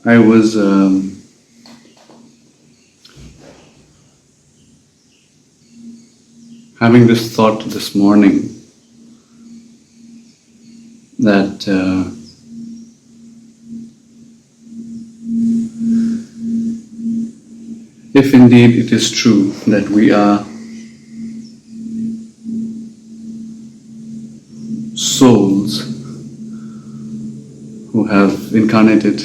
I was having this thought this morning that if indeed it is true that we are souls who have incarnated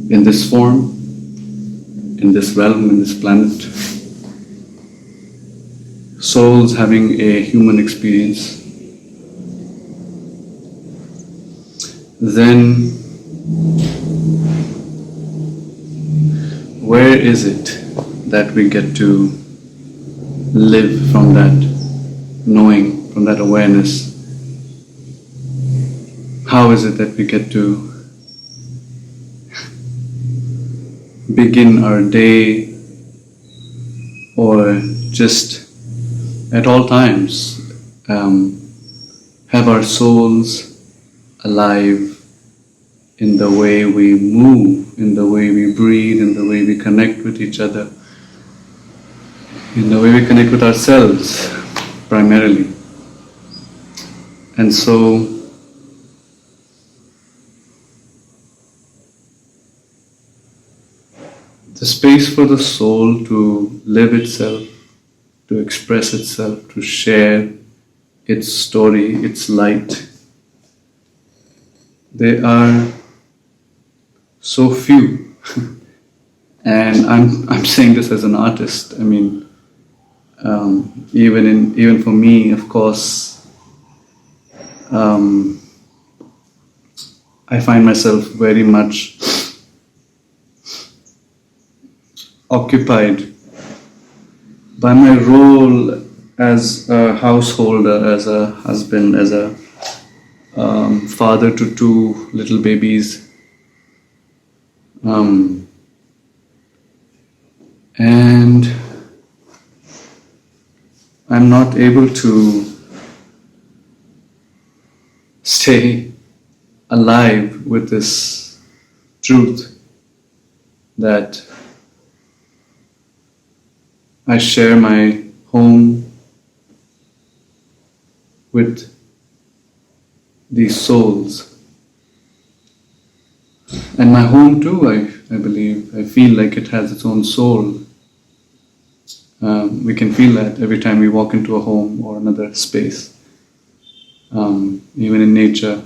in this form, in this realm, in this planet, souls having a human experience, then where is it that we get to live from that knowing, from that awareness? How is it that we get to begin our day, or just at all times have our souls alive in the way we move, in the way we breathe, in the way we connect with each other, in the way we connect with ourselves primarily. And so the space for the soul to live itself, to express itself, to share its story, its light, they are so few. And I'm saying this as an artist. I mean, even for me, of course, I find myself very much occupied by my role as a householder, as a husband, as a father to two little babies. And I'm not able to stay alive with this truth that I share my home with these souls. And my home too, I believe, I feel like it has its own soul. We can feel that every time we walk into a home or another space, even in nature.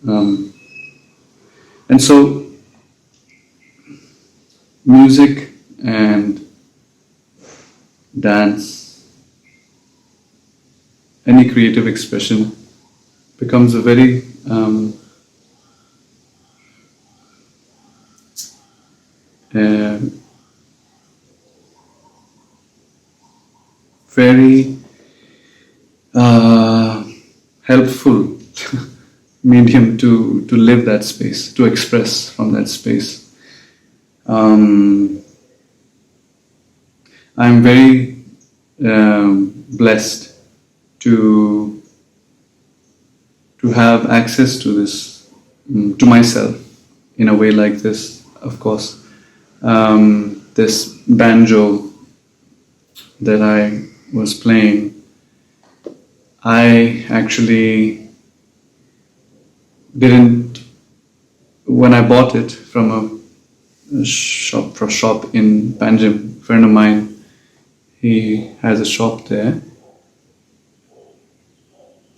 And so, music and dance, any creative expression becomes a very very helpful medium to live that space, to express from that space. I'm very blessed to have access to this, to myself, in a way like this, of course. This banjo that I was playing, I actually didn't, when I bought it from a shop in Banjo, a friend of mine, he has a shop there.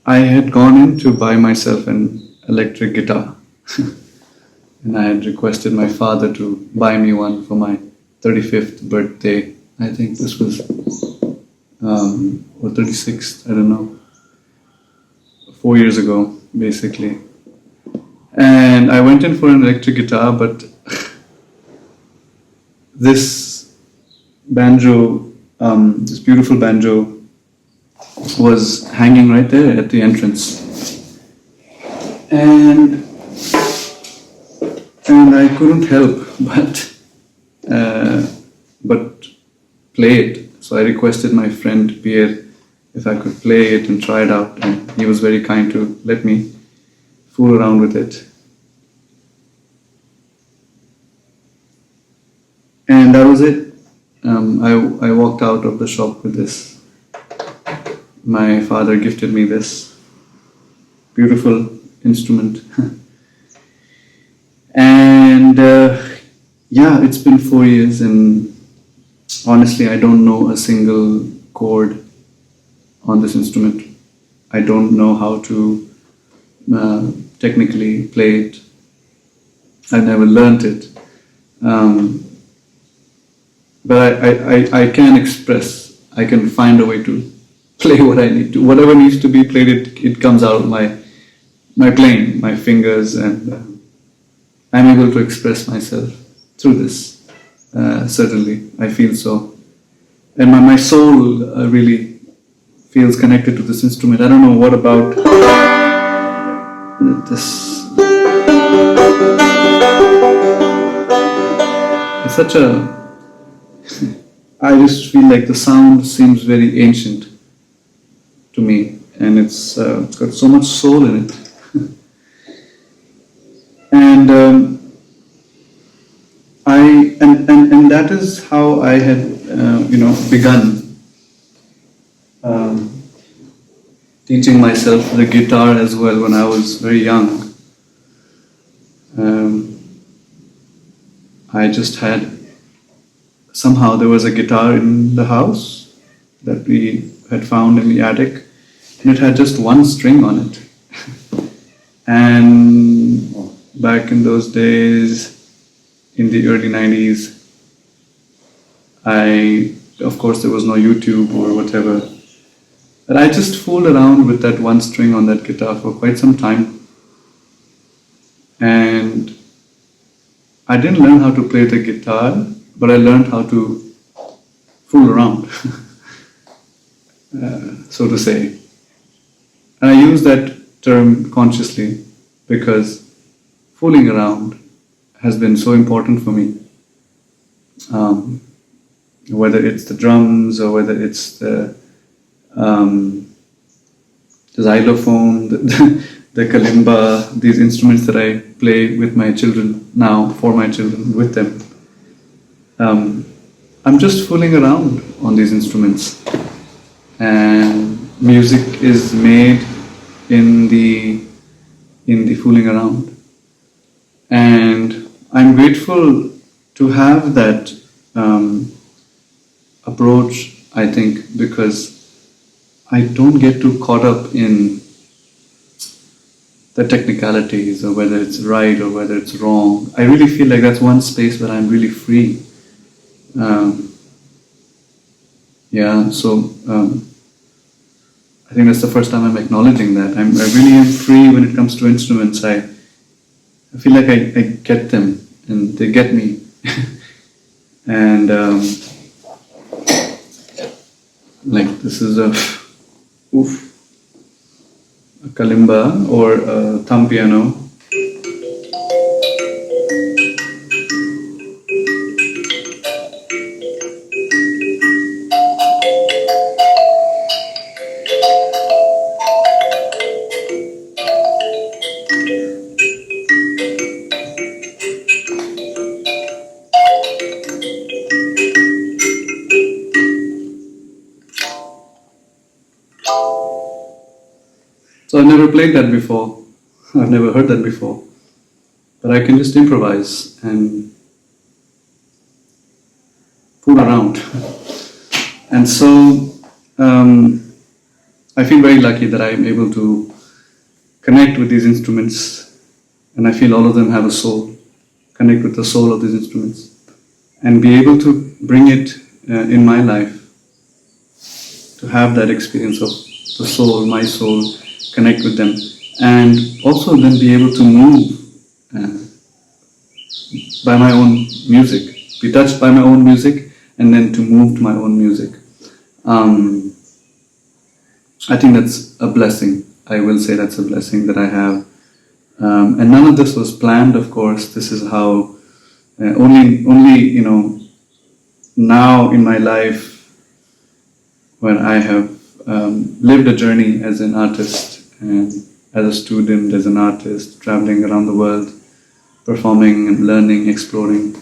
I had gone in to buy myself an electric guitar and I had requested my father to buy me one for my 35th birthday. I think this was, or 36th, I don't know, 4 years ago, basically. And I went in for an electric guitar, but this banjo, this beautiful banjo, was hanging right there at the entrance. And I couldn't help but play it. So I requested my friend Pierre if I could play it and try it out, and he was very kind to let me fool around with it. was it. I walked out of the shop with this. My father gifted me this beautiful instrument. And yeah, it's been 4 years, and honestly, I don't know a single chord on this instrument. I don't know how to technically play it. I never learnt it. But I can express, I can find a way to play what I need to. Whatever needs to be played, it comes out of my playing, my fingers, and I'm able to express myself through this. Certainly, I feel so. And my soul really feels connected to this instrument. I don't know what about this. It's such a... I just feel like the sound seems very ancient to me, and it's got so much soul in it. And and that is how I had begun teaching myself the guitar as well when I was very young. I just had, somehow there was a guitar in the house that we had found in the attic, and it had just one string on it. And back in those days, in the early 90s, of course there was no YouTube or whatever, but I just fooled around with that one string on that guitar for quite some time. And I didn't learn how to play the guitar, but I learned how to fool around, so to say. And I use that term consciously because fooling around has been so important for me. Whether it's the drums or whether it's the xylophone, the kalimba, these instruments that I play with my children now, for my children, with them. I'm just fooling around on these instruments, and music is made in the fooling around. And I'm grateful to have that approach, I think, because I don't get too caught up in the technicalities or whether it's right or whether it's wrong. I really feel like that's one space where I'm really free. I think that's the first time I'm acknowledging that. I really am free when it comes to instruments. I feel like I get them and they get me. And like this is a kalimba or a thumb piano. So I've never played that before, I've never heard that before, but I can just improvise and fool around. And so I feel very lucky that I'm able to connect with these instruments, and I feel all of them have a soul, connect with the soul of these instruments, and be able to bring it in my life, to have that experience of the soul, my soul, connect with them, and also then be able to move by my own music, be touched by my own music, and then to move to my own music. I think that's a blessing. I will say that's a blessing that I have. And none of this was planned, of course. This is how only now in my life, when I have lived a journey as an artist and as a student, as an artist, traveling around the world, performing and learning, exploring.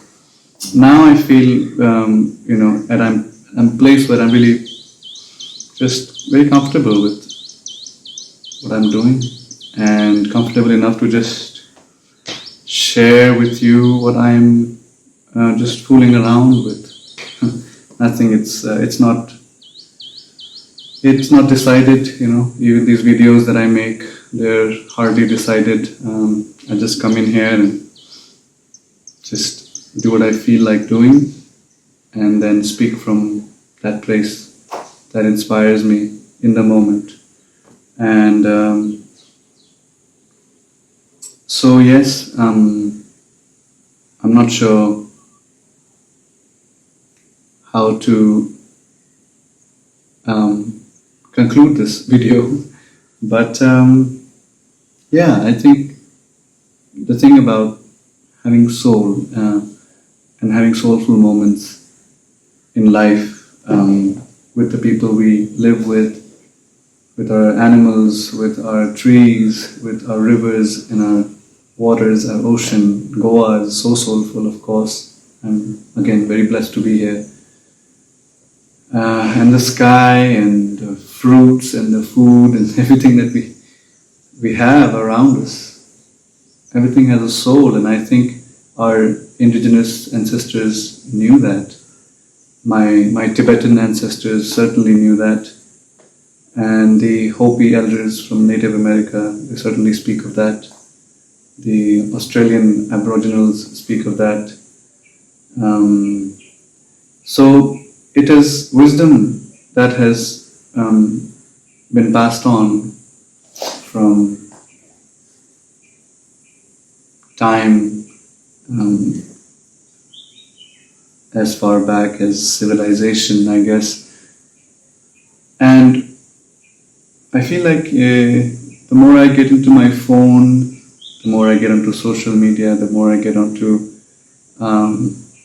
now I feel, and I'm a place where I'm really just very comfortable with what I'm doing, and comfortable enough to just share with you what I'm just fooling around with. Nothing. It's not decided. Even these videos that I make, they're hardly decided. I just come in here and just do what I feel like doing, and then speak from that place that inspires me in the moment. And so yes, I'm not sure how to conclude this video, but yeah, I think the thing about having soul and having soulful moments in life with the people we live with our animals, with our trees, with our rivers and our waters, our ocean. Goa is so soulful, of course. I'm again very blessed to be here. And the sky and the fruits and the food and everything that we have around us. Everything has a soul, and I think our indigenous ancestors knew that. My Tibetan ancestors certainly knew that, and the Hopi elders from Native America, they certainly speak of that. The Australian Aboriginals speak of that. So it is wisdom that has been passed on from time as far back as civilization, I guess. And I feel like the more I get into my phone, the more I get onto social media, the more I get onto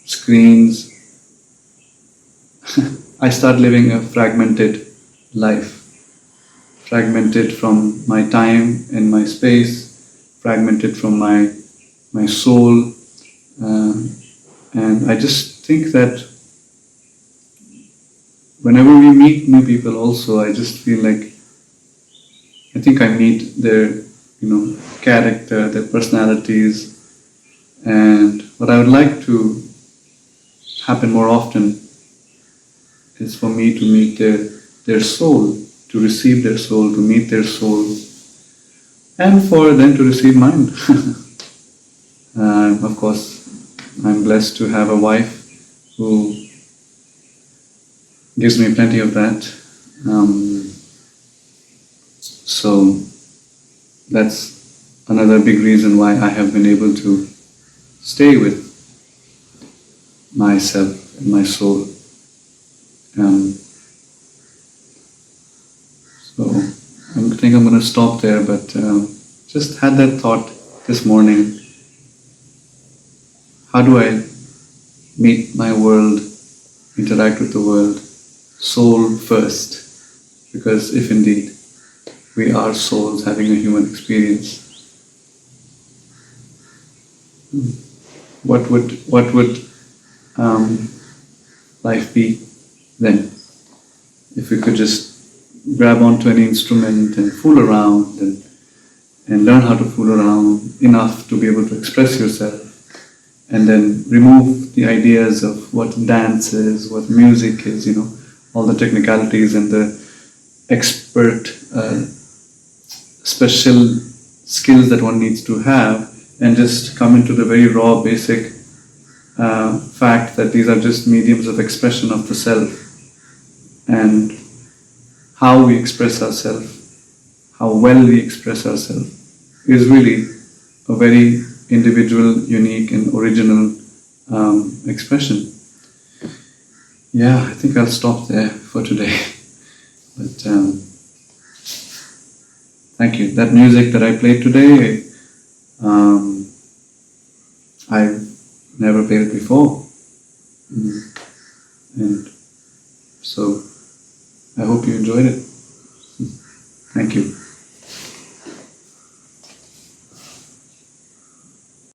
screens, I start living a fragmented life. Fragmented from my time and my space, fragmented from my soul. And I just think that whenever we meet new people also, I just feel like I think I meet their character, their personalities, and what I would like to happen more often is for me to meet their soul, to receive their soul, to meet their soul, and for them to receive mine. Of course, I'm blessed to have a wife who gives me plenty of that. So that's another big reason why I have been able to stay with myself and my soul. So I think I'm going to stop there, but just had that thought this morning. How do I meet my world, interact with the world, soul first? Because if indeed we are souls having a human experience, what would life be then? If we could just grab onto an instrument and fool around and learn how to fool around enough to be able to express yourself, and then remove the ideas of what dance is, what music is, all the technicalities and the expert special skills that one needs to have, and just come into the very raw, basic fact that these are just mediums of expression of the self, and how we express ourselves, how well we express ourselves, is really a very individual, unique and original expression. Yeah, I think I'll stop there for today. But thank you. That music that I played today, I've never played it before. And so I hope you enjoyed it. Thank you.